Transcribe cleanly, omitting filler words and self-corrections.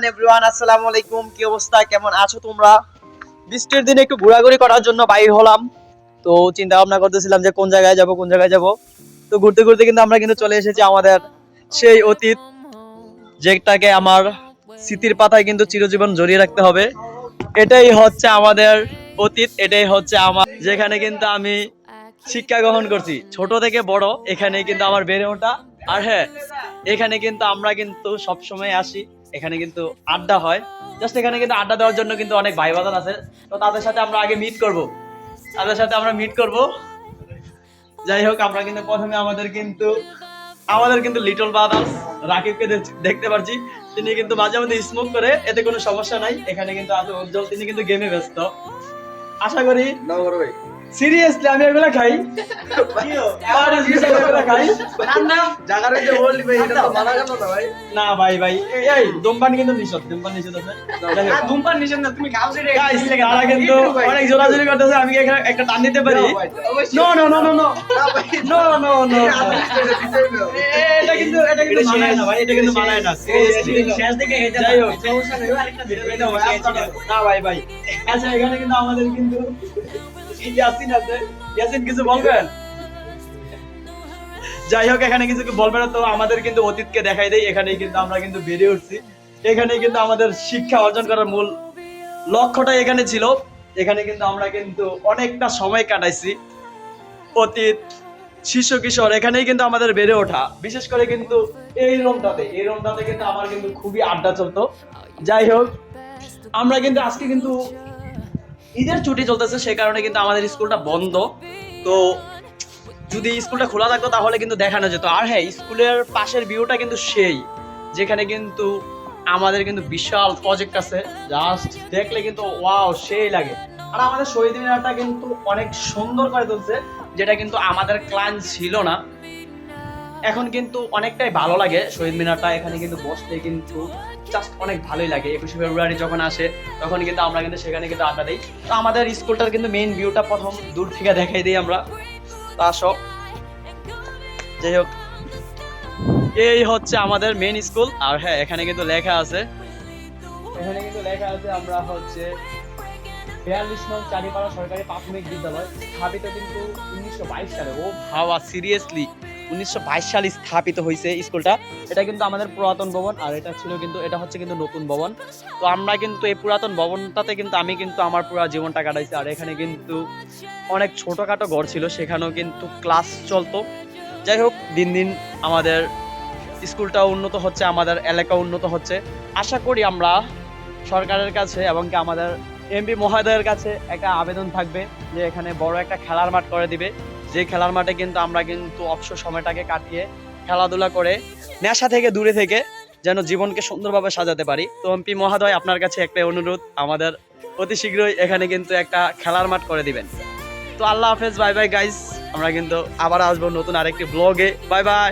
Everyone, আসসালামু আলাইকুম। কি অবস্থা, কেমন আছো তোমরা? বৃষ্টির দিনে একটু ঘোরাঘুরি করার জন্য বাইর হলাম। তো চিন্তা ভাবনা করতেছিলাম যে কোন জায়গায় যাব কোন জায়গায় যাব। তো ঘুরতে ঘুরতে কিন্তু আমরা কিন্তু চলে এসেছি আমাদের সেই অতীত, যেটাকে আমার স্মৃতির পাতায় কিন্তু চিরজীবন জড়িয়ে রাখতে হবে। এটাই হচ্ছে আমাদের অতীত, এটাই হচ্ছে আমার যেখানে কিন্তু আমি শিক্ষা গ্রহণ করছি ছোট থেকে বড়, এখানে কিন্তু আমার বেড়ে ওঠা। আর হ্যাঁ, এখানে কিন্তু আমরা কিন্তু সব সময় আসি, এখানে কিন্তু আড্ডা হয়। জাস্ট এখানে কিন্তু আড্ডা দেওয়ার জন্য কিন্তু অনেক ভাই বাদান আছে। তো তাদের সাথে আমরা আগে মিট করব, তাদের সাথে আমরা মিট করব। যাই হোক, আমরা কিন্তু প্রথমে আমাদের কিন্তু লিটল ব্রাদার্স রাকিবকে দেখতে পাচ্ছি। তিনি কিন্তু মাঝে মধ্যে স্মোক করে, এতে কোনো সমস্যা নাই। এখানে কিন্তু আছে উজ্জ্বল, তিনি কিন্তু গেমে ব্যস্ত। আশা করি সিরিয়াসলি আমি এগুলা খাই না ভাই। ভাই এই ধূমপান কিন্তু নিষেধ, ধূমপান নিষেধ আছে। ধূমপান নিষেধ না, তুমি গাও ছেড়ে Guys, তারা কিন্তু অনেক জোরাজোরি করতেছে, আমি কি এখানে একটা টান দিতে পারি? No no no no no no no no, এটা কিন্তু মানায় না ভাই, এটা কিন্তু মানায় না সিরিয়াসলি। শেষ দিকে এটা যাই হোক, সমস্যা নেই, আরেকটা ভিডিও না ভাই ভাই। আচ্ছা, এখানে কিন্তু আমাদের কিন্তু ইয়াসিন আছে। ইয়াসিন কিছু বলবেন? যাই হোক, এখানে কিছু বলবে না। তো আমাদের কিন্তু অতীতকে দেখাই দেই। এখানেই কিন্তু আমরা কিন্তু বেড়ে উঠছি, এখানেই কিন্তু আমাদের শিক্ষা অর্জন করার মূল লক্ষ্যটাই এখানে ছিল। এখানে কিন্তু আমরা কিন্তু অনেকটা সময় কাটাইছি। অতীত, শিশু কিশোর, এখানেই কিন্তু আমাদের বেড়ে ওঠা। বিশেষ করে কিন্তু এই রুমটাতে কিন্তু আমার কিন্তু খুবই আড্ডা চলতো। যাই হোক, আমরা কিন্তু আজকে কিন্তু ঈদের ছুটি চলতেছে, সেই কারণে কিন্তু আমাদের স্কুলটা বন্ধ। তো যদি স্কুলটা খোলা থাকতো তাহলে কিন্তু দেখানো যেত। আর হ্যাঁ, স্কুলের পাশের ভিউটা কিন্তু সেই, যেখানে কিন্তু আমাদের কিন্তু বিশাল প্রজেক্ট আছে, জাস্ট দেখলে কিন্তু ওয়াও সেই লাগে। আর আমাদের শহীদ মিনারটা কিন্তু অনেক সুন্দর করে তুলছে, যেটা কিন্তু আমাদের ক্লান ছিল না। এখন কিন্তু অনেকটাই ভালো লাগে শহীদ মিনারটা, এখানে কিন্তু বসতে কিন্তু জাস্ট অনেক ভালোই লাগে। 21শে ফেব্রুয়ারি যখন আসে তখন কিন্তু আমরা কিন্তু সেখানে কিন্তু আড্ডা দিই। তো আমাদের স্কুলটার কিন্তু মেইন ভিউটা প্রথম দূর থেকে দেখাই দিই আমরা। তো আসো, যাই হোক, এই হচ্ছে আমাদের মেইন স্কুল। আর হ্যাঁ, এখানে কিন্তু লেখা আছে আমরা হচ্ছে 42 নং চারিপাড়া সরকারি প্রাথমিক বিদ্যালয়, স্থাপিত কিন্তু 1922 সালে। ও ভাবা, সিরিয়াসলি 1922 সালে স্থাপিত হয়েছে স্কুলটা। এটা কিন্তু আমাদের পুরাতন ভবন, আর এটা হচ্ছে কিন্তু নতুন ভবন। তো আমরা কিন্তু এই পুরাতন ভবনটাতে কিন্তু আমি কিন্তু আমার পুরো জীবনটা কাটাইছি। আর এখানে কিন্তু অনেক ছোটখাটো ঘর ছিল, সেখানেও কিন্তু ক্লাস চলতো। যাই হোক, দিন দিন আমাদের স্কুলটা উন্নত হচ্ছে, আমাদের এলাকা উন্নত হচ্ছে। আশা করি আমরা সরকারের কাছে এবং কি আমাদের এমপি মহোদয়ের কাছে একটা আবেদন থাকবে যে এখানে বড় একটা খেলার মাঠ করে দিবে, যে খেলার মাঠে কিন্তু আমরা কিন্তু অবসর সময়টাকে কাটিয়ে খেলাধুলা করে নেশা থেকে দূরে থেকে যেন জীবনকে সুন্দরভাবে সাজাতে পারি। তো এমপি মহোদয়, আপনার কাছে একটা অনুরোধ, আমাদের অতি শীঘ্রই এখানে কিন্তু একটা খেলার মাঠ করে দিবেন। তো আল্লাহ হাফেজ, বাই বাই গাইস। আমরা কিন্তু আবার আসবো নতুন আরেকটি ব্লগে। Bye bye.